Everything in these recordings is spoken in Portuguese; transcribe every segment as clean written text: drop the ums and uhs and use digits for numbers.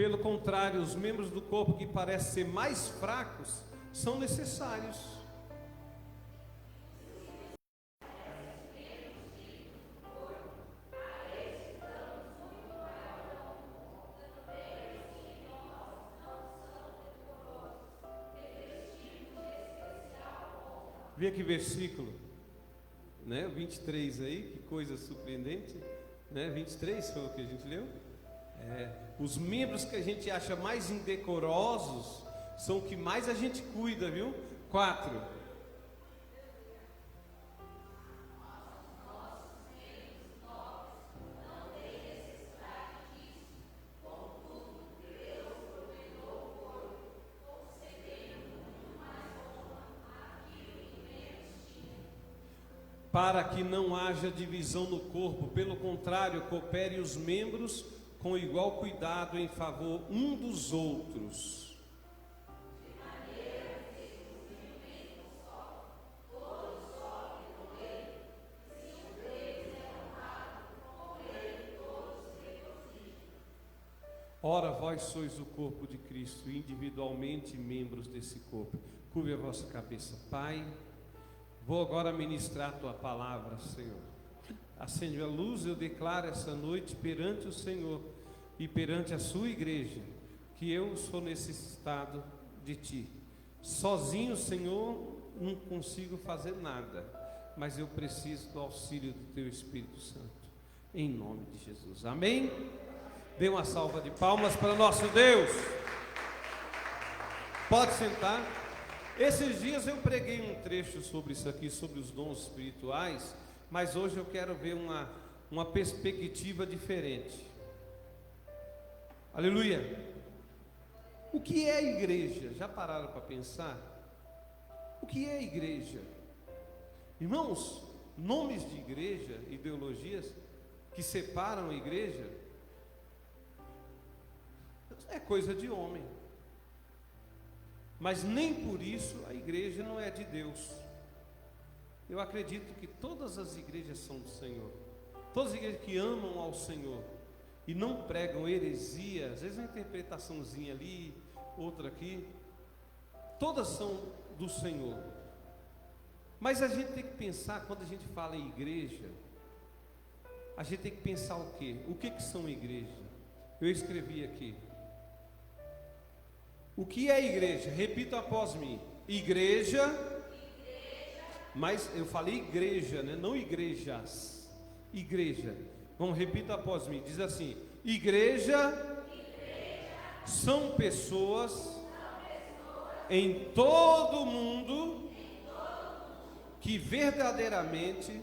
Pelo contrário, os membros do corpo que parecem ser mais fracos são necessários. Vê que versículo, né? 23 aí, que coisa surpreendente, né? 23 foi o que a gente leu. Os membros que a gente acha mais indecorosos são o que mais a gente cuida, viu? 4. Para que não haja divisão no corpo, pelo contrário, coopere os membros com igual cuidado em favor um dos outros. Ora, vós sois o corpo de Cristo, individualmente membros desse corpo. Curve a vossa cabeça, Pai. Vou agora ministrar a tua palavra, Senhor. Acende a luz, eu declaro essa noite perante o Senhor e perante a sua igreja, que eu sou necessitado de ti. Sozinho, Senhor, não consigo fazer nada, mas eu preciso do auxílio do teu Espírito Santo, em nome de Jesus. Amém? Dê uma salva de palmas para nosso Deus. Pode sentar. Esses dias eu preguei um trecho sobre isso aqui, sobre os dons espirituais, mas hoje eu quero ver uma perspectiva diferente. Aleluia! O que é a igreja? Já pararam para pensar? O que é a igreja? Irmãos, nomes de igreja, ideologias que separam a igreja, é coisa de homem. Mas nem por isso a igreja não é de Deus. Eu acredito que todas as igrejas são do Senhor. Todas as igrejas que amam ao Senhor e não pregam heresia, às vezes uma interpretaçãozinha ali, outra aqui, todas são do Senhor. Mas a gente tem que pensar, quando a gente fala em igreja, a gente tem que pensar o quê? O que são igrejas? Eu escrevi aqui. O que é igreja? Repita após mim. Igreja, mas eu falei igreja, né? Não igrejas. Igreja. Vamos, repita após mim. Diz assim: igreja são pessoas em todo o mundo que verdadeiramente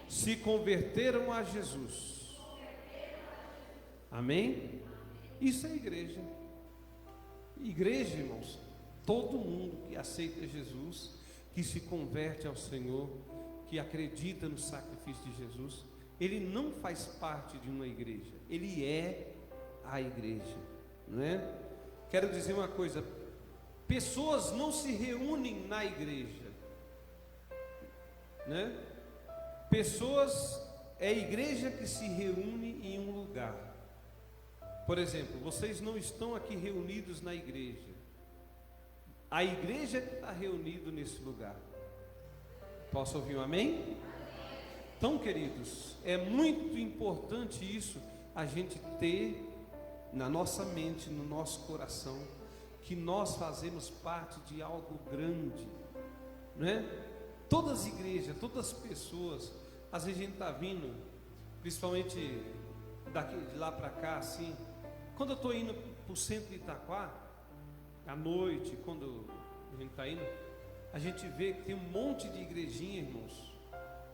se converteram a Jesus. Amém? Isso é igreja. Igreja, irmãos, todo mundo que aceita Jesus, que se converte ao Senhor, que acredita no sacrifício de Jesus, ele não faz parte de uma igreja, ele é a igreja, não é? Quero dizer uma coisa: pessoas não se reúnem na igreja, né? Pessoas, é a igreja que se reúne em um lugar. Por exemplo, vocês não estão aqui reunidos na igreja, a igreja que está reunida nesse lugar. Posso ouvir um amém? Então, queridos, é muito importante isso, a gente ter na nossa mente, no nosso coração, que nós fazemos parte de algo grande, né? Todas as igrejas, todas as pessoas, às vezes a gente está vindo, principalmente daqui, de lá para cá, assim. Quando eu estou indo para o centro de Itaquá, à noite, quando a gente está indo, a gente vê que tem um monte de igrejinha, irmãos.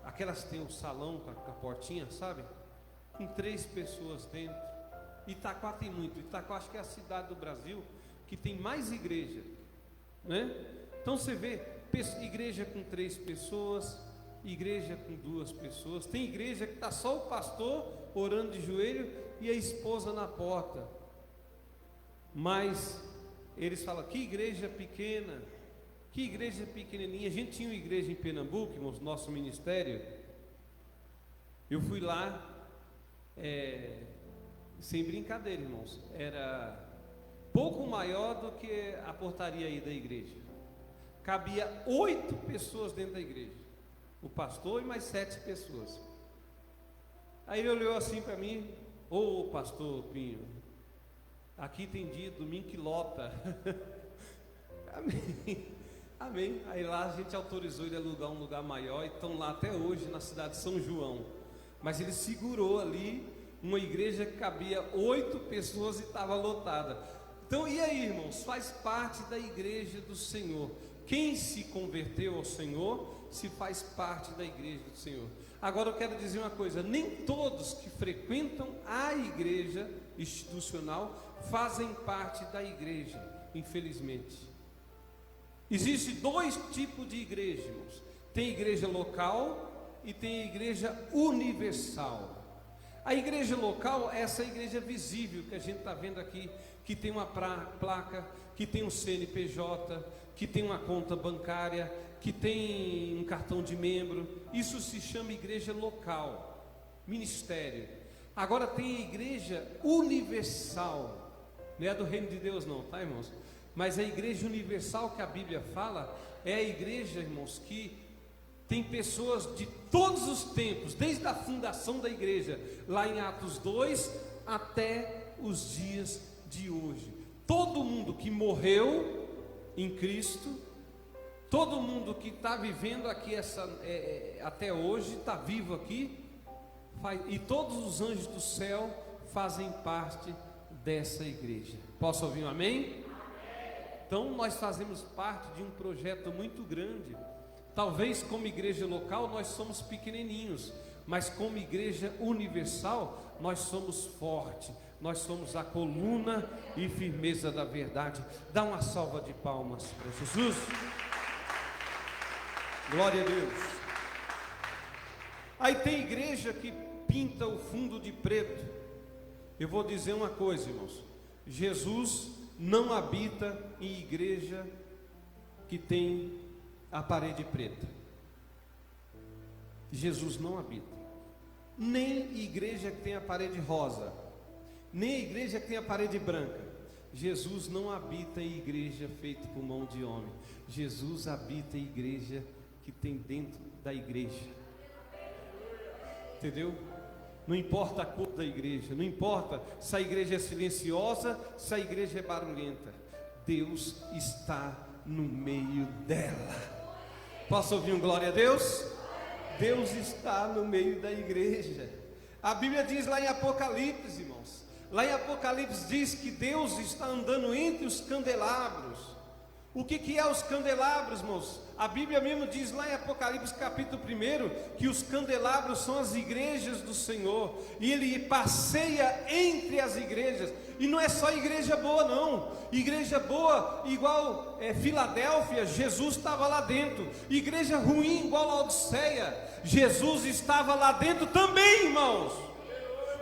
Aquelas que tem o salão com a portinha, sabe? Com 3 pessoas dentro. Itaquá tem muito. Itaquá acho que é a cidade do Brasil que tem mais igreja, né? Então você vê igreja com 3 pessoas, igreja com 2 pessoas. Tem igreja que está só o pastor orando de joelho e a esposa na porta. Mas eles falam: que igreja pequena, que igreja pequenininha. A gente tinha uma igreja em Pernambuco, irmãos, nosso ministério. Eu fui lá Sem brincadeira, irmãos, era pouco maior do que a portaria aí da igreja. Cabia 8 pessoas dentro da igreja, o pastor e mais 7 pessoas. Aí ele olhou assim para mim: ô pastor Pinho, aqui tem dia, domingo que lota. Amém, amém. Aí lá a gente autorizou ele a alugar um lugar maior, e estão lá até hoje na cidade de São João. Mas ele segurou ali uma igreja que cabia 8 pessoas e estava lotada. Então, e aí, irmãos, faz parte da igreja do Senhor. Quem se converteu ao Senhor, se faz parte da igreja do Senhor. Agora eu quero dizer uma coisa: nem todos que frequentam a igreja institucional fazem parte da igreja, infelizmente. Existem 2 tipos de igreja, irmãos. Tem igreja local e tem igreja universal. A igreja local é essa igreja visível que a gente está vendo aqui, que tem uma placa, que tem um CNPJ, que tem uma conta bancária, que tem um cartão de membro. Isso se chama igreja local, ministério. Agora tem a igreja universal, não é do reino de Deus não, tá, irmãos? Mas a igreja universal que a Bíblia fala é a igreja, irmãos, que tem pessoas de todos os tempos, desde a fundação da igreja, lá em Atos 2, até os dias de hoje. Todo mundo que morreu em Cristo, todo mundo que está vivendo aqui até hoje, está vivo aqui, e todos os anjos do céu fazem parte dessa igreja. Posso ouvir um amém? Então nós fazemos parte de um projeto muito grande. Talvez como igreja local nós somos pequenininhos, mas como igreja universal nós somos fortes, nós somos a coluna e firmeza da verdade. Dá uma salva de palmas para Jesus. Glória a Deus. Aí tem igreja que pinta o fundo de preto. Eu vou dizer uma coisa, irmãos: Jesus não habita em igreja que tem a parede preta. Jesus não habita. Nem igreja que tem a parede rosa, nem igreja que tem a parede branca. Jesus não habita em igreja feita por mão de homem. Jesus habita em igreja que tem dentro da igreja. Entendeu? Não importa a cor da igreja, não importa se a igreja é silenciosa, se a igreja é barulhenta, Deus está no meio dela. Posso ouvir um glória a Deus? Deus está no meio da igreja. A Bíblia diz lá em Apocalipse, irmãos, lá em Apocalipse diz que Deus está andando entre os candelabros. O que é os candelabros, irmãos? A Bíblia mesmo diz lá em Apocalipse capítulo 1 que os candelabros são as igrejas do Senhor, e Ele passeia entre as igrejas. E não é só igreja boa não, igreja boa igual Filadélfia, Jesus estava lá dentro. Igreja ruim igual Laodiceia, Jesus estava lá dentro também, irmãos.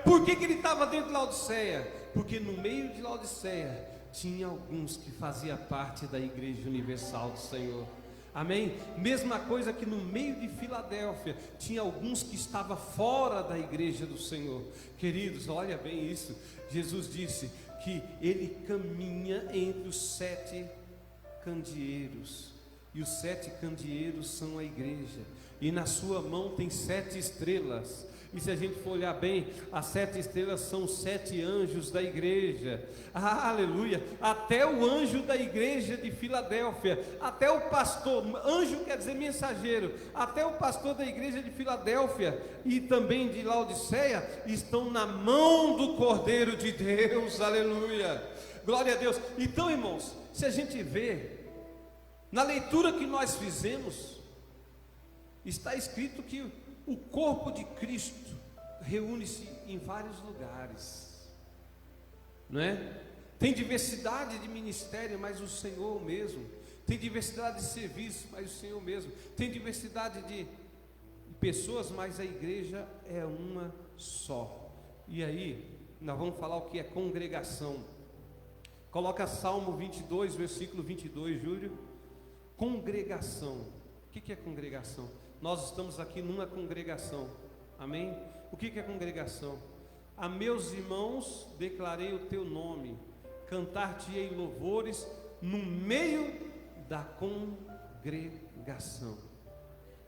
Por que Ele estava dentro de Laodiceia? Porque no meio de Laodiceia tinha alguns que faziam parte da igreja universal do Senhor. Amém? Mesma coisa que no meio de Filadélfia tinha alguns que estavam fora da igreja do Senhor. Queridos, olha bem isso. Jesus disse que Ele caminha entre os 7 candeeiros, e os 7 candeeiros são a igreja, e na sua mão tem 7 estrelas. E se a gente for olhar bem, as 7 estrelas são 7 anjos da igreja. Aleluia! Até o anjo da igreja de Filadélfia, até o pastor, anjo quer dizer mensageiro, até o pastor da igreja de Filadélfia e também de Laodiceia estão na mão do Cordeiro de Deus. Aleluia! Glória a Deus! Então, irmãos, se a gente vê na leitura que nós fizemos, está escrito que o corpo de Cristo reúne-se em vários lugares, não é? Tem diversidade de ministério, mas o Senhor mesmo. Tem diversidade de serviço, mas o Senhor mesmo. Tem diversidade de pessoas, mas a igreja é uma só. E aí, nós vamos falar o que é congregação. Coloca Salmo 22, versículo 22, Júlio. Congregação. O que é congregação? Nós estamos aqui numa congregação, amém? O que é congregação? A meus irmãos declarei o teu nome, cantar-te-ei louvores no meio da congregação.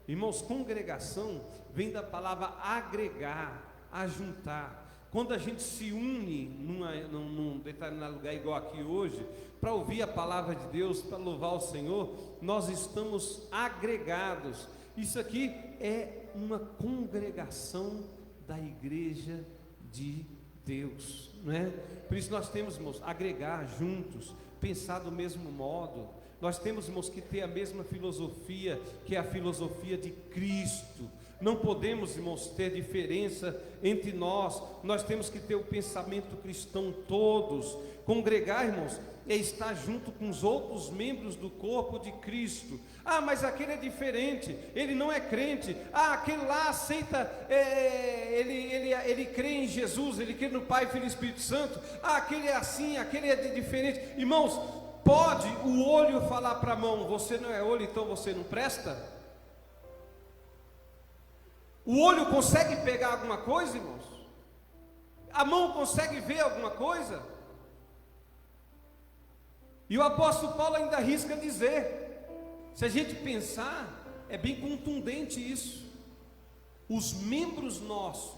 Irmãos, congregação vem da palavra agregar, ajuntar. Quando a gente se une num determinado lugar, igual aqui hoje, para ouvir a palavra de Deus, para louvar o Senhor, nós estamos agregados. Isso aqui é uma congregação da igreja de Deus, não é? Por isso nós temos, irmãos, agregar juntos, pensar do mesmo modo. Nós temos, irmãos, que ter a mesma filosofia, que é a filosofia de Cristo. Não podemos, irmãos, ter diferença entre nós. Nós temos que ter o pensamento cristão todos. Congregar, irmãos, é estar junto com os outros membros do corpo de Cristo. Ah, mas aquele é diferente, ele não é crente. Ah, aquele lá aceita, ele crê em Jesus, ele crê no Pai, Filho e Espírito Santo. Ah, aquele é assim, aquele é diferente. Irmãos, pode o olho falar para a mão: você não é olho, então você não presta? O olho consegue pegar alguma coisa, irmãos? A mão consegue ver alguma coisa? E o apóstolo Paulo ainda arrisca dizer, se a gente pensar, é bem contundente isso. Os membros nossos,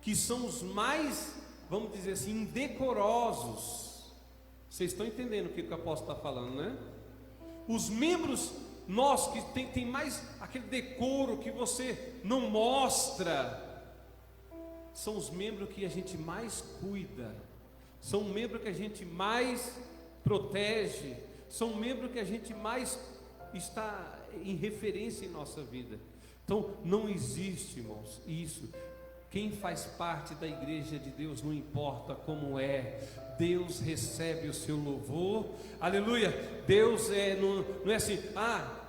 que são os mais, vamos dizer assim, indecorosos. Vocês estão entendendo o que o apóstolo está falando, né? Os membros nossos que tem mais aquele decoro que você não mostra, são os membros que a gente mais cuida, são os membros que a gente mais protege, são membros que a gente mais está em referência em nossa vida. Então não existe, irmãos, isso. Quem faz parte da igreja de Deus, não importa como é, Deus recebe o seu louvor, aleluia. Deus não é assim,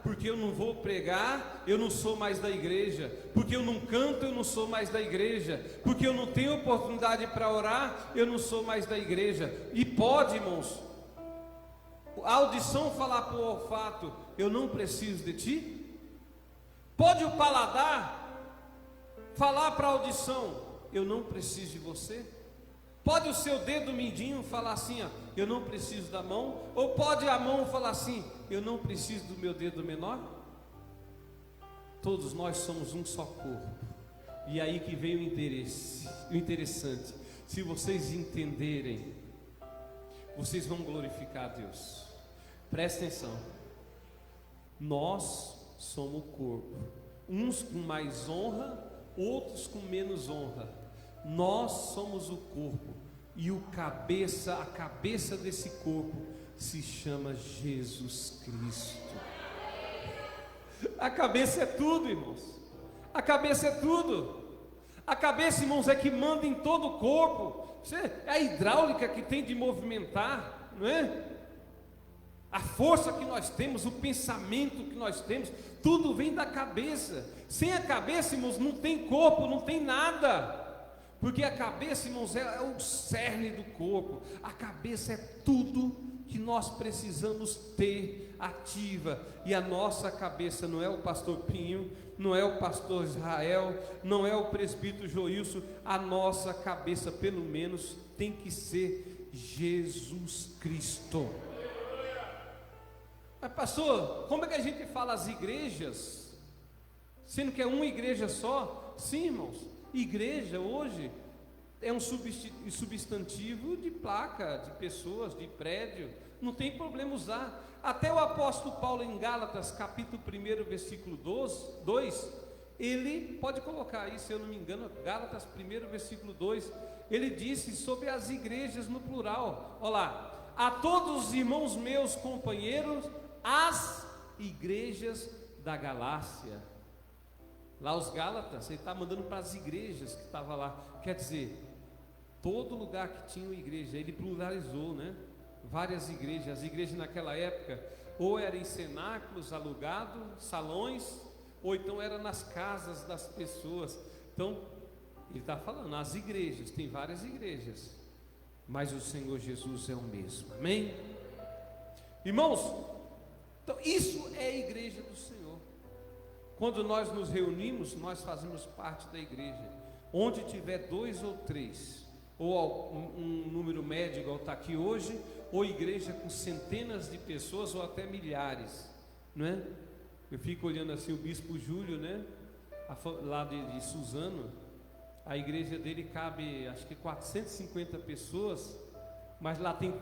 porque eu não vou pregar, eu não sou mais da igreja, porque eu não canto, eu não sou mais da igreja, porque eu não tenho oportunidade para orar, eu não sou mais da igreja. E pode, irmãos, a audição falar para o olfato: eu não preciso de ti. Pode o paladar falar para a audição: eu não preciso de você. Pode o seu dedo mindinho falar assim, eu não preciso da mão. Ou pode a mão falar assim: eu não preciso do meu dedo menor. Todos nós somos um só corpo. E aí que vem o interessante: se vocês entenderem, vocês vão glorificar a Deus. Presta atenção. Nós somos o corpo, uns com mais honra, outros com menos honra. Nós somos o corpo, e a cabeça desse corpo se chama Jesus Cristo. A cabeça é tudo, irmãos. A cabeça é tudo. A cabeça, irmãos, é que manda em todo o corpo. É a hidráulica que tem de movimentar, não é? A força que nós temos, o pensamento que nós temos, tudo vem da cabeça. Sem a cabeça, irmãos, não tem corpo, não tem nada. Porque a cabeça, irmãos, é o cerne do corpo. A cabeça é tudo que nós precisamos ter ativa. E a nossa cabeça não é o pastor Pinho, não é o pastor Israel, não é o presbítero Joilson. A nossa cabeça, pelo menos, tem que ser Jesus Cristo. Mas pastor, como é que a gente fala as igrejas, sendo que é uma igreja só? Sim, irmãos, igreja hoje é um substantivo de placa, de pessoas, de prédio. Não tem problema usar. Até o apóstolo Paulo em Gálatas, capítulo 1, versículo 2, ele pode colocar aí, se eu não me engano, Gálatas 1, versículo 2, ele disse sobre as igrejas no plural. Olha lá: a todos os irmãos meus companheiros, as igrejas da Galácia. Lá os Gálatas, ele está mandando para as igrejas que estavam lá. Quer dizer, todo lugar que tinha uma igreja, ele pluralizou, né? Várias igrejas. As igrejas naquela época, ou eram em cenáculos alugados, salões, ou então era nas casas das pessoas. Então, ele está falando, as igrejas, tem várias igrejas, mas o Senhor Jesus é o mesmo, amém? Irmãos, então isso é a igreja do Senhor. Quando nós nos reunimos, nós fazemos parte da igreja, onde tiver 2 ou 3, ou um número médio igual está aqui hoje, ou igreja com centenas de pessoas ou até milhares, não é? Eu fico olhando assim o bispo Júlio, né? Lá de Suzano, a igreja dele cabe acho que 450 pessoas, mas lá tem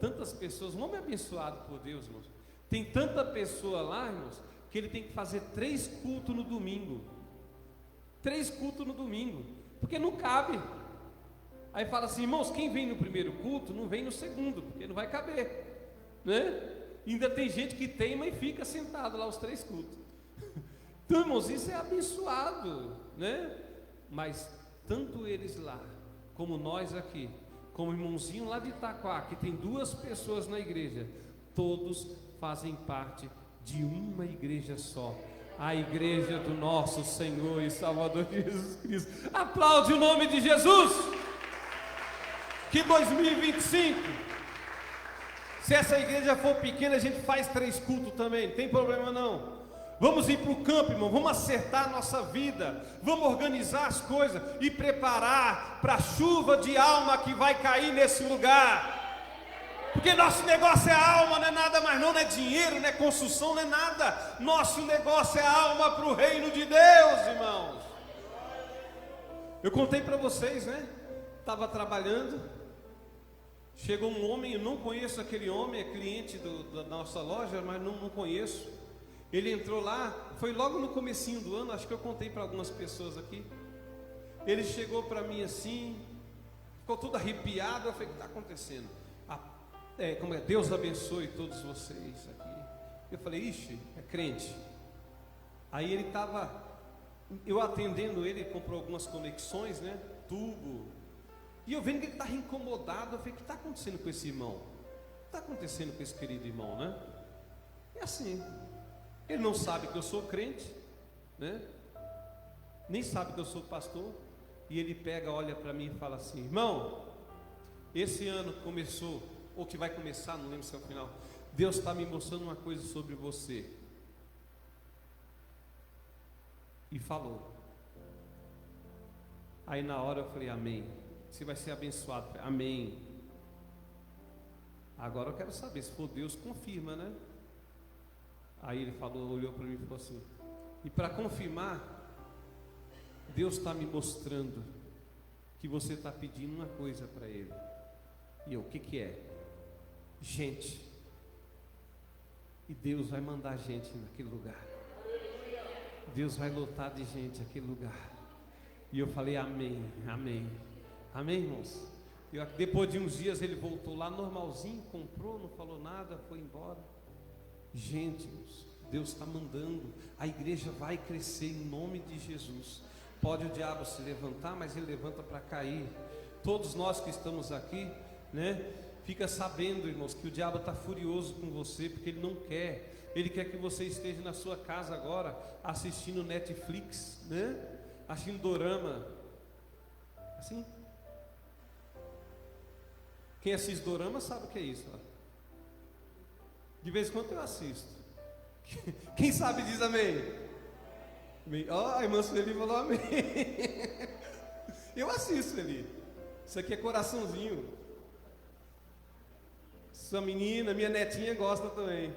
tantas pessoas, um homem abençoado por Deus, irmãos, tem tanta pessoa lá, irmãos, que ele tem que fazer 3 cultos no domingo, 3 cultos no domingo, porque não cabe. Aí fala assim, irmãos, quem vem no primeiro culto, não vem no segundo, porque não vai caber, né? Ainda tem gente que teima e fica sentado lá os 3 cultos. Então, irmãos, isso é abençoado, né? Mas tanto eles lá, como nós aqui, como o irmãozinho lá de Itaquá, que tem 2 pessoas na igreja, todos fazem parte de uma igreja só, a igreja do nosso Senhor e Salvador Jesus Cristo. Aplaude o nome de Jesus. Que 2025, se essa igreja for pequena, a gente faz 3 cultos também, não tem problema não. Vamos ir para o campo, irmão, vamos acertar a nossa vida, vamos organizar as coisas e preparar para a chuva de alma que vai cair nesse lugar. Porque nosso negócio é alma, não é nada mais não é dinheiro, não é construção, não é nada. Nosso negócio é alma para o reino de Deus, irmãos. Eu contei para vocês, né? Estava trabalhando, chegou um homem, eu não conheço aquele homem, é cliente da nossa loja, mas não conheço. Ele entrou lá, foi logo no comecinho do ano, acho que eu contei para algumas pessoas aqui. Ele chegou para mim assim, ficou todo arrepiado. Eu falei, o que está acontecendo? Como é? Deus abençoe todos vocês aqui. Eu falei, ixi, é crente. Aí ele estava, eu atendendo ele, comprou algumas conexões, né? Tubo. E eu vendo que ele estava incomodado. Eu falei, o que está acontecendo com esse irmão? O que está acontecendo com esse querido irmão, né? É assim. Ele não sabe que eu sou crente, né? Nem sabe que eu sou pastor. E ele pega, olha para mim e fala assim, irmão, esse ano começou, ou que vai começar, não lembro se é o final, Deus está me mostrando uma coisa sobre você. E falou. Aí na hora eu falei, amém. Você vai ser abençoado. Amém. Agora eu quero saber, se for Deus, confirma, né? Aí ele falou, olhou para mim e falou assim, e para confirmar, Deus está me mostrando que você está pedindo uma coisa para Ele. E eu, o que é? Gente. E Deus vai mandar gente naquele lugar. Deus vai lotar de gente naquele lugar. E eu falei, amém, amém. Amém, irmãos? Depois de uns dias ele voltou lá normalzinho, comprou, não falou nada, foi embora. Gente, Deus está mandando, a igreja vai crescer em nome de Jesus. Pode o diabo se levantar, mas ele levanta para cair. Todos nós que estamos aqui, né? Fica sabendo, irmãos, que o diabo está furioso com você, porque ele não quer. Ele quer que você esteja na sua casa agora, assistindo Netflix, né? Assistindo dorama. Assim? Quem assiste dorama sabe o que é isso, ó. De vez em quando eu assisto. Quem sabe diz amém. Ó, a irmã Sueli falou amém. Eu assisto ali. Isso aqui é coraçãozinho. Sua menina, minha netinha gosta também.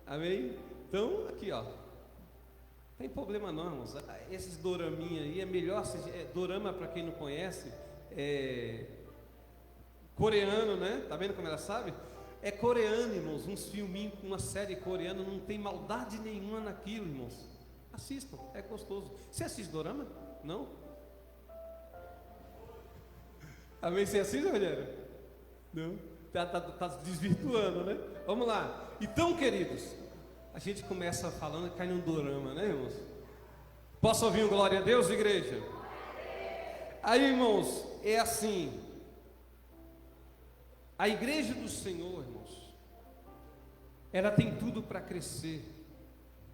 Amém? Então, aqui ó. Não tem problema não, irmãos. Esses doraminha aí é melhor. Dorama, para quem não conhece, é coreano, né? Tá vendo como ela sabe? É coreano, irmãos, uns filminhos com uma série coreana, não tem maldade nenhuma naquilo, irmãos. Assistam, é gostoso. Você assiste dorama? Não? Amém? Você assiste, Rogério? Não? Tá desvirtuando, né? Vamos lá. Então, queridos, a gente começa falando e cai num dorama, né, irmãos? Posso ouvir um glória a Deus, igreja? Aí, irmãos, é assim. A igreja do Senhor, irmãos, ela tem tudo para crescer.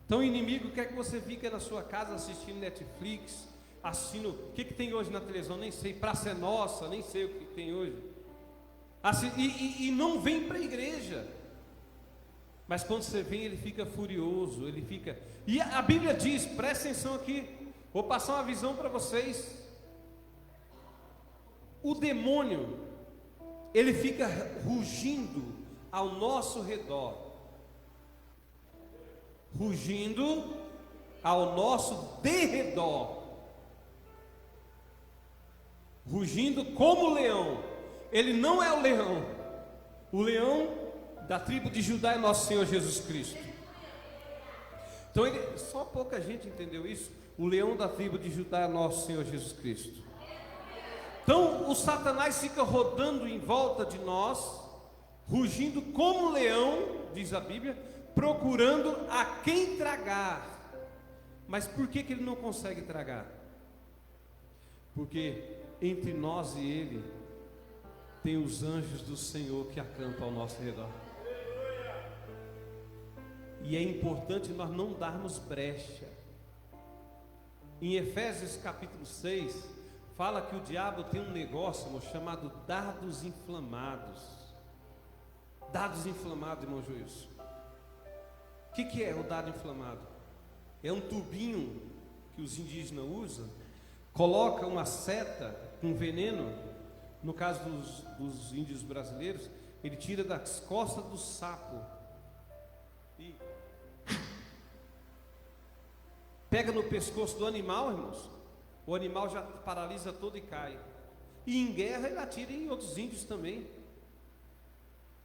Então o inimigo quer que você fique na sua casa assistindo Netflix, assistindo, o que tem hoje na televisão, nem sei, Praça é Nossa, nem sei o que tem hoje. E não vem para a igreja. Mas quando você vem, ele fica furioso, ele fica... E a Bíblia diz, presta atenção aqui, vou passar uma visão para vocês. O demônio, ele fica rugindo ao nosso redor, rugindo ao nosso derredor, rugindo como leão. Ele não é o leão. O leão da tribo de Judá é nosso Senhor Jesus Cristo. Então só pouca gente entendeu isso. O leão da tribo de Judá é nosso Senhor Jesus Cristo. Então o Satanás fica rodando em volta de nós, rugindo como leão, diz a Bíblia, procurando a quem tragar. Mas por que ele não consegue tragar? Porque entre nós e ele tem os anjos do Senhor que acampam ao nosso redor. E é importante nós não darmos brecha. Em Efésios capítulo 6, fala que o diabo tem um negócio, irmão, chamado dardos inflamados. Dardos inflamados, irmão Joilson. O que é o dardo inflamado? É um tubinho que os indígenas usam, coloca uma seta com veneno. No caso dos índios brasileiros, ele tira das costas do sapo e pega no pescoço do animal, irmãos. O animal já paralisa todo e cai. E em guerra ele atira em outros índios também.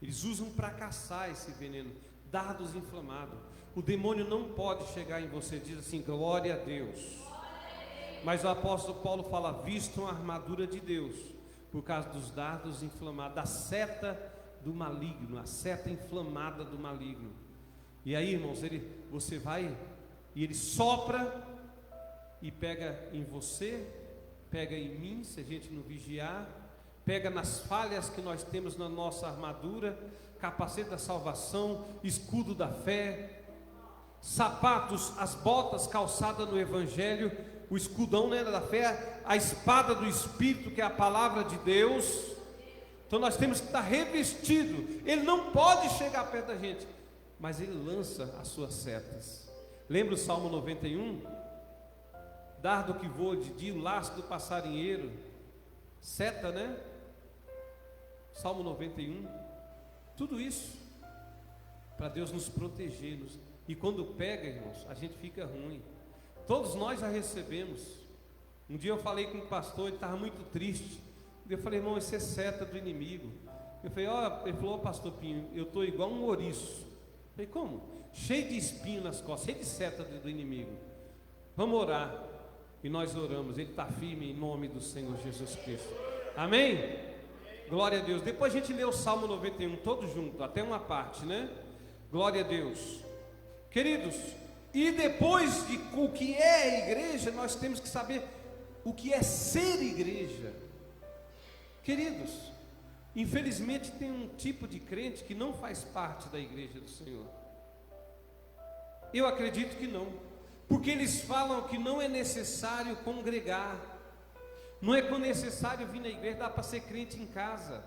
Eles usam para caçar esse veneno. Dardos inflamados. O demônio não pode chegar em você, diz assim, glória a Deus. Mas o apóstolo Paulo fala, vistam a armadura de Deus, por causa dos dardos inflamados, da seta do maligno, a seta inflamada do maligno. E aí, irmãos, você vai e ele sopra e pega em você, pega em mim, se a gente não vigiar, pega nas falhas que nós temos na nossa armadura, capacete da salvação, escudo da fé, sapatos, as botas, calçada no evangelho, o escudão, né, da fé, a espada do Espírito, que é a palavra de Deus. Então nós temos que estar revestido. Ele não pode chegar perto da gente, mas ele lança as suas setas. Lembra o Salmo 91? Dardo que voa de dia, o laço do passarinheiro, seta, né? Salmo 91. Tudo isso para Deus nos proteger. E quando pega, irmãos, a gente fica ruim. Todos nós já recebemos. Um dia eu falei com um pastor, ele estava muito triste. Eu falei, irmão, isso é seta do inimigo. Eu falei, ele falou, pastor Pinho, eu estou igual um ouriço. Eu falei, como? Cheio de espinho nas costas, cheio de seta do inimigo. Vamos orar. E nós oramos, ele está firme em nome do Senhor Jesus Cristo. Amém? Glória a Deus. Depois a gente lê o Salmo 91 todo junto, até uma parte, né? Glória a Deus. Queridos, e depois de o que é a igreja, nós temos que saber o que é ser igreja. Queridos, infelizmente tem um tipo de crente que não faz parte da igreja do Senhor. Eu acredito que não, porque eles falam que não é necessário congregar, não é necessário vir na igreja, dá para ser crente em casa.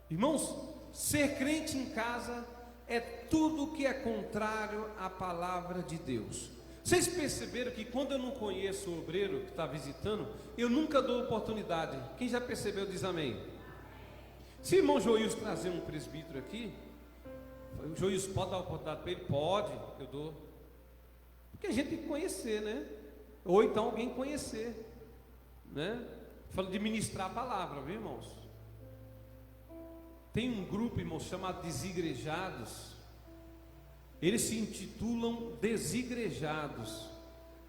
Irmãos, ser crente em casa é tudo que é contrário à palavra de Deus. Vocês perceberam que quando eu não conheço o obreiro que está visitando, eu nunca dou oportunidade. Quem já percebeu diz amém. Se o irmão Joilson trazer um presbítero aqui, o Joilson pode dar oportunidade para ele? Pode, eu dou. Porque a gente tem que conhecer, né? Ou então alguém conhecer, né? Falo de ministrar a palavra, viu, irmãos? Tem um grupo, irmãos, chamado Desigrejados. Eles se intitulam Desigrejados.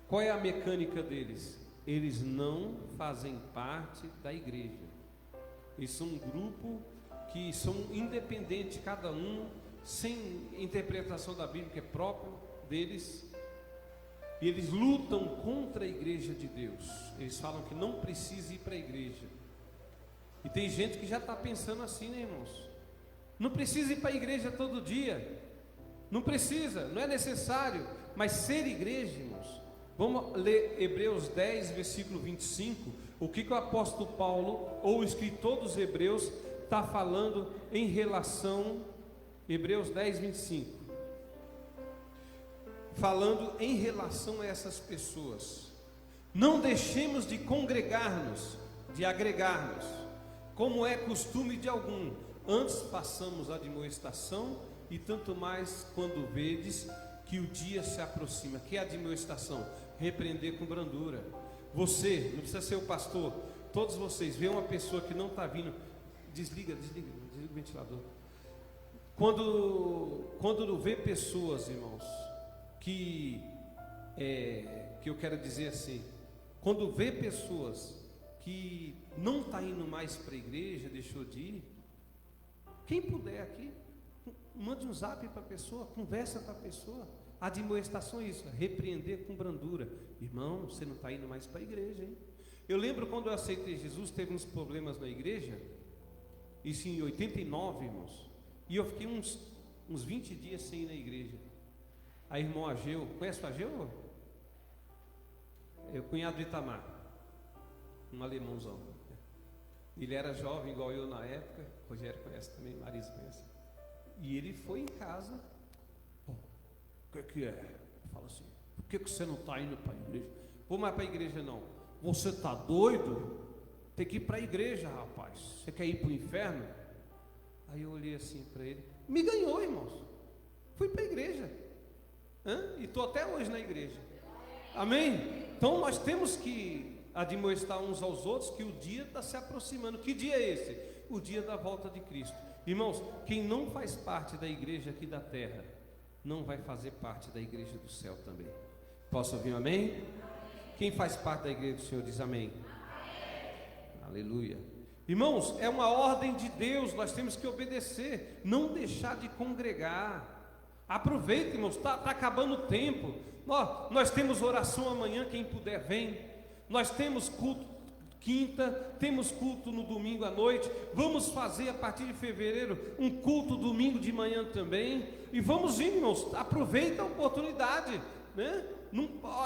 Qual é a mecânica deles? Eles não fazem parte da igreja. Eles são um grupo que são independentes, cada um, sem interpretação da Bíblia que é próprio deles. E eles lutam contra a igreja de Deus. Eles falam que não precisa ir para a igreja. E tem gente que já está pensando assim, né, irmãos? Não precisa ir para a igreja todo dia. Não precisa, não é necessário. Mas ser igreja, irmãos, vamos ler Hebreus 10, versículo 25. O que o apóstolo Paulo, ou o escritor dos Hebreus, está falando em relação, Hebreus 10, 25. Falando em relação a essas pessoas. Não deixemos de congregar-nos, de agregar-nos, como é costume de algum. Antes passamos a admoestação, e tanto mais quando vedes que o dia se aproxima. Que é a admoestação? Repreender com brandura. Você, não precisa ser o pastor, todos vocês, vê uma pessoa que não está vindo, desliga o ventilador. Quando vê pessoas, irmãos, que eu quero dizer assim, quando vê pessoas que não está indo mais para a igreja, deixou de ir, quem puder aqui, mande um zap para a pessoa, conversa com a pessoa. A admoestação é isso, repreender com brandura. Irmão, você não está indo mais para a igreja, hein? Eu lembro quando eu aceitei Jesus, teve uns problemas na igreja, isso em 89, irmãos, e eu fiquei uns 20 dias sem ir na igreja. Aí irmão Ageu, conhece o Ageu? É o cunhado de Itamar, um alemãozão. Ele era jovem igual eu na época, Rogério conhece também, Marisa conhece. E ele foi em casa, o que é? Fala assim, por que você não está indo para a igreja? Vou mais para a igreja não. Você está doido? Tem que ir para a igreja, rapaz. Você quer ir para o inferno? Aí eu olhei assim para ele, me ganhou, irmãos. Fui para a igreja, e estou até hoje na igreja. Amém? Então nós temos que admoestar uns aos outros que o dia está se aproximando. Que dia é esse? O dia da volta de Cristo. Irmãos, quem não faz parte da igreja aqui da terra, não vai fazer parte da igreja do céu também. Posso ouvir um amém? Quem faz parte da igreja do Senhor diz amém. Aleluia. Irmãos, é uma ordem de Deus, nós temos que obedecer, não deixar de congregar. Aproveita, irmãos, está acabando o tempo. Nós temos oração amanhã, quem puder vem. Nós temos culto quinta, temos culto no domingo à noite. Vamos fazer a partir de fevereiro um culto domingo de manhã também. E vamos ir, irmãos, aproveita a oportunidade, né?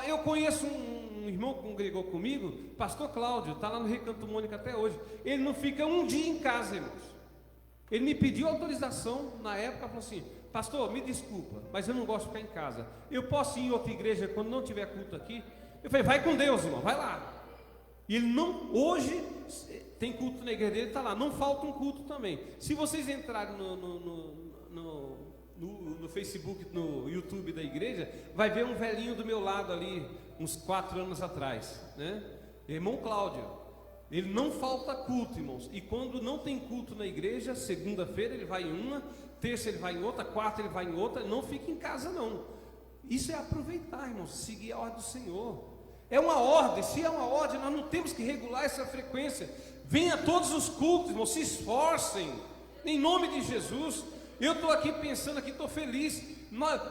Eu conheço um irmão que congregou comigo, pastor Cláudio, está lá no Recanto Mônica até hoje. Ele não fica um dia em casa, irmãos. Ele me pediu autorização na época, falou assim: pastor, me desculpa, mas eu não gosto de ficar em casa. Eu posso ir em outra igreja quando não tiver culto aqui? Eu falei: vai com Deus, irmão, vai lá. E ele não, hoje tem culto na igreja dele, está lá, não falta um culto também. Se vocês entrarem no Facebook, no YouTube da igreja, vai ver um velhinho do meu lado ali, uns 4 anos atrás, né? Irmão Cláudio, ele não falta culto, irmãos. E quando não tem culto na igreja, segunda-feira ele vai em uma, terça ele vai em outra, quarta ele vai em outra, não fica em casa não. Isso é aproveitar, irmãos, seguir a ordem do Senhor. É uma ordem, se é uma ordem, nós não temos que regular essa frequência. Venha a todos os cultos, irmãos, se esforcem, em nome de Jesus. Eu estou aqui pensando, estou feliz.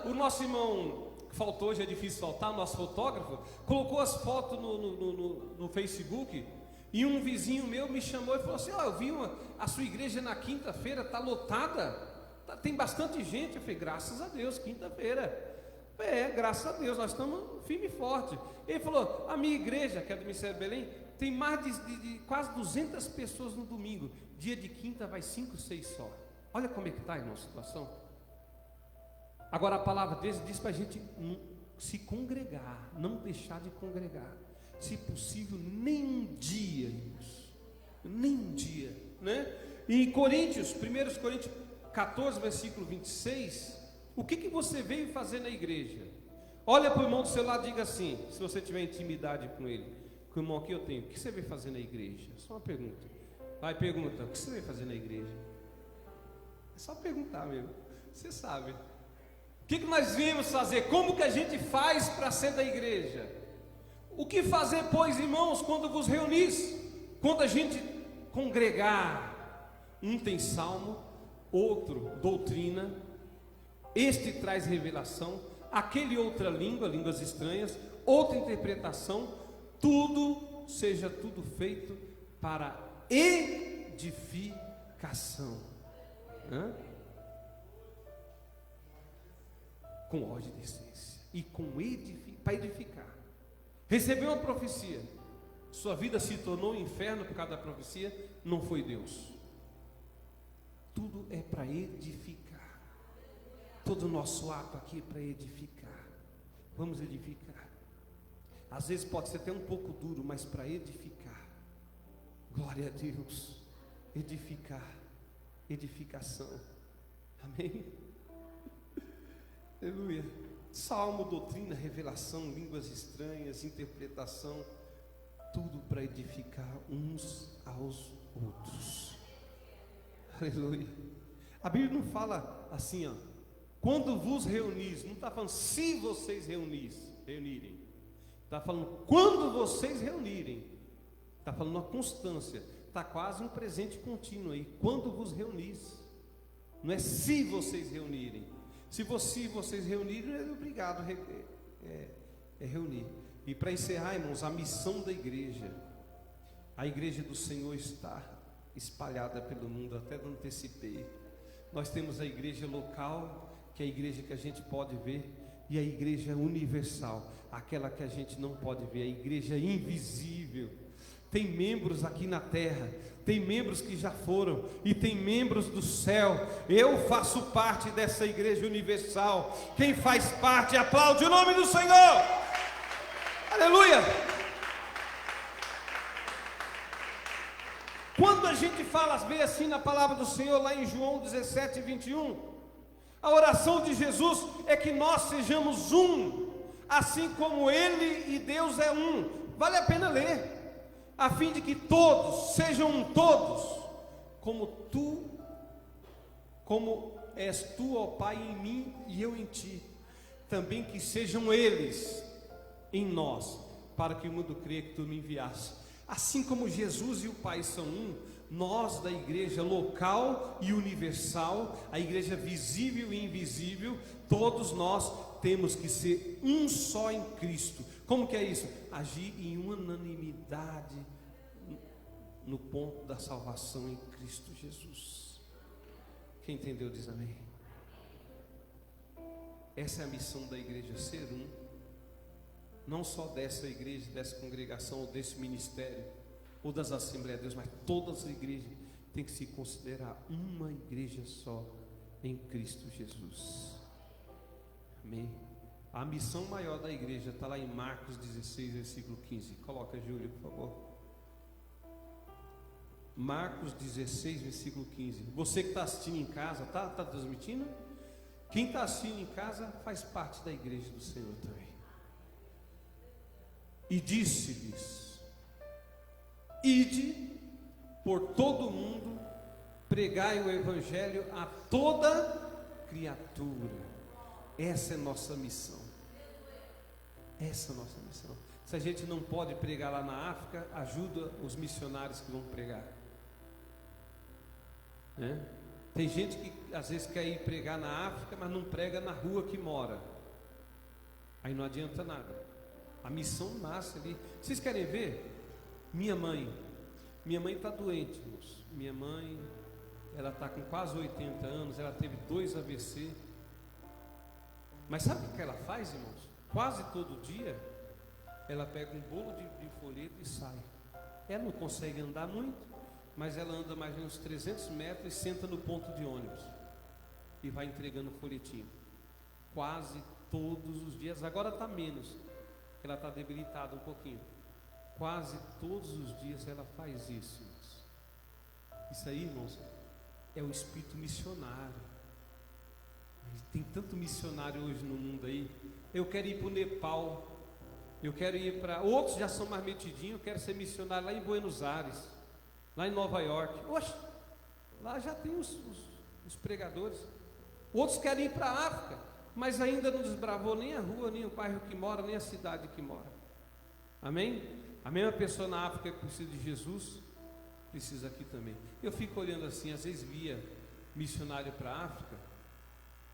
O nosso irmão, que faltou hoje, é difícil faltar, nosso fotógrafo, colocou as fotos no Facebook, e um vizinho meu me chamou e falou assim: eu vi a sua igreja na quinta-feira, está lotada, tem bastante gente. Eu falei: graças a Deus, quinta-feira. Graças a Deus, nós estamos firme e forte. Ele falou: a minha igreja, que é do Ministério Belém, tem mais de quase 200 pessoas no domingo. Dia de quinta vai 5, 6 só. Olha como é que está, irmão, a situação. Agora a palavra de Deus diz para a gente se congregar, não deixar de congregar. Se possível, nem um dia, irmãos, nem um dia, né? E em Coríntios, 1 Coríntios 14, versículo 26, o que você veio fazer na igreja? Olha para o irmão do seu lado e diga assim, se você tiver intimidade com ele: com o irmão aqui eu tenho, o que você veio fazer na igreja? Só uma pergunta. Vai, pergunta: o que você veio fazer na igreja? É só perguntar mesmo, você sabe. O que nós viemos fazer? Como que a gente faz para ser da igreja? O que fazer, pois, irmãos, quando vos reunis? Quando a gente congregar, um tem salmo, outro doutrina, este traz revelação, aquele outra língua, línguas estranhas, outra interpretação, seja tudo feito para edificação. Com ordem de essência e para edificar. Recebeu uma profecia, sua vida se tornou um inferno por causa da profecia, não foi Deus. Tudo é para edificar. Todo o nosso ato aqui é para edificar. Vamos edificar. Às vezes pode ser até um pouco duro, mas para edificar. Glória a Deus. Edificar. Edificação. Amém? Aleluia. Salmo, doutrina, revelação, línguas estranhas, interpretação, tudo para edificar uns aos outros. Aleluia. A Bíblia não fala assim, ó, quando vos reunis, não está falando se vocês reunirem, está falando quando vocês reunirem, está falando uma constância, está quase um presente contínuo aí, quando vos reunis, não é se vocês reunirem. Se vocês reunirem, é obrigado a reunir. E para encerrar, irmãos, a missão da igreja. A igreja do Senhor está espalhada pelo mundo, até antecipei. Nós temos a igreja local, que é a igreja que a gente pode ver, e a igreja universal, aquela que a gente não pode ver, a igreja invisível. Tem membros aqui na terra, tem membros que já foram, e tem membros do céu. Eu faço parte dessa igreja universal. Quem faz parte, aplaude o nome do Senhor. Aleluia. Quando a gente fala, vê assim na palavra do Senhor, lá em João 17, 21, a oração de Jesus é que nós sejamos um, assim como Ele e Deus é um. Vale a pena ler, a fim de que todos sejam um, todos, como és tu, ó Pai, em mim e eu em ti, também que sejam eles em nós, para que o mundo creia que tu me enviaste. Assim como Jesus e o Pai são um, nós da igreja local e universal, a igreja visível e invisível, todos nós temos que ser um só em Cristo. Como que é isso? Agir em unanimidade no ponto da salvação em Cristo Jesus. Quem entendeu diz amém. Essa é a missão da igreja, ser um. Não só dessa igreja, dessa congregação, ou desse ministério, ou das Assembleias de Deus, mas todas as igrejas têm que se considerar uma igreja só em Cristo Jesus. Amém. A missão maior da igreja está lá em Marcos 16, versículo 15. Coloca, Júlio, por favor. Marcos 16, versículo 15. Você que está assistindo em casa, está transmitindo? Quem está assistindo em casa faz parte da igreja do Senhor também. E disse-lhes: ide por todo o mundo, pregai o evangelho a toda criatura. Essa é nossa missão. Essa é a nossa missão. Se a gente não pode pregar lá na África, ajuda os missionários que vão pregar. Tem gente que às vezes quer ir pregar na África, mas não prega na rua que mora. Aí não adianta nada. A missão nasce ali. Vocês querem ver? Minha mãe está doente, irmãos. Minha mãe, ela está com quase 80 anos. Ela teve 2 AVC. Mas sabe o que ela faz, irmãos? Quase todo dia ela pega um bolo de folheto e sai. Ela não consegue andar muito, mas ela anda mais ou menos 300 metros e senta no ponto de ônibus e vai entregando folhetinho. Quase todos os dias. Agora está menos, ela está debilitada um pouquinho. Quase todos os dias ela faz isso, irmãos. Isso aí, irmãos, é o espírito missionário. Tem tanto missionário hoje no mundo aí. Eu quero ir para o Nepal. Eu quero ir para... Outros já são mais metidinhos. Eu quero ser missionário lá em Buenos Aires, lá em Nova York. Oxe, lá já tem os pregadores. Outros querem ir para a África, mas ainda não desbravou nem a rua, nem o bairro que mora, nem a cidade que mora. Amém? A mesma pessoa na África que precisa de Jesus, precisa aqui também. Eu fico olhando assim, às vezes via missionário para a África.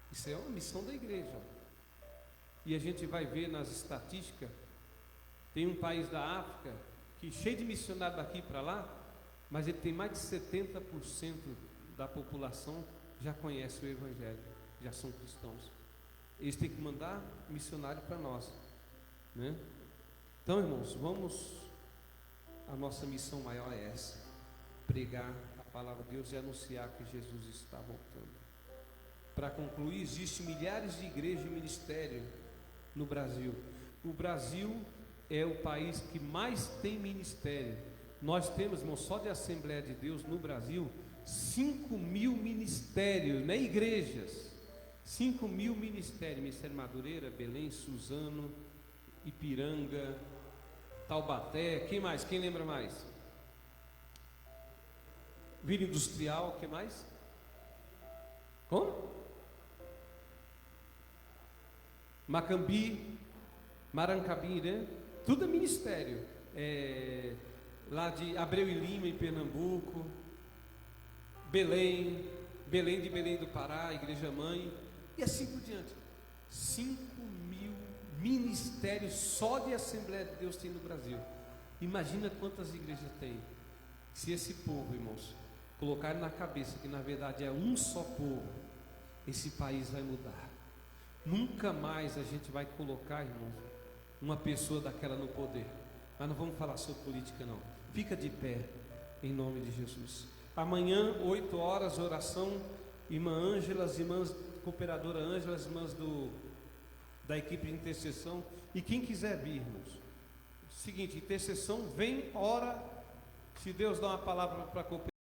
Isso é uma missão da igreja. E a gente vai ver nas estatísticas, tem um país da África que cheio de missionários daqui para lá, mas ele tem mais de 70% da população já conhece o evangelho, já são cristãos. Eles têm que mandar missionário para nós, né? Então, irmãos, a nossa missão maior é essa: pregar a palavra de Deus e anunciar que Jesus está voltando. Para concluir, existem milhares de igrejas e ministérios no Brasil. O Brasil é o país que mais tem ministério. Nós temos, irmão, só de Assembleia de Deus no Brasil, 5.000 ministérios, né? Igrejas. 5.000 ministérios. Ministério Madureira, Belém, Suzano, Ipiranga, Taubaté. Quem mais? Quem lembra mais? Vila Industrial, o que mais? Como? Macambi, Marancabi, né? Tudo é ministério. Lá de Abreu e Lima, em Pernambuco, Belém de Belém do Pará, Igreja Mãe, e assim por diante. 5.000 ministérios só de Assembleia de Deus tem no Brasil. Imagina quantas igrejas tem. Se esse povo, irmãos, colocar na cabeça que na verdade é um só povo, esse país vai mudar. Nunca mais a gente vai colocar, irmãos, uma pessoa daquela no poder. Mas não vamos falar sobre política não. Fica de pé, em nome de Jesus. Amanhã, 8 horas, oração. Irmã Ângela, as irmãs, cooperadora Ângela, as irmãs da equipe de intercessão. E quem quiser vir, irmãos. Seguinte, intercessão, vem, ora. Se Deus dá uma palavra para cooperar.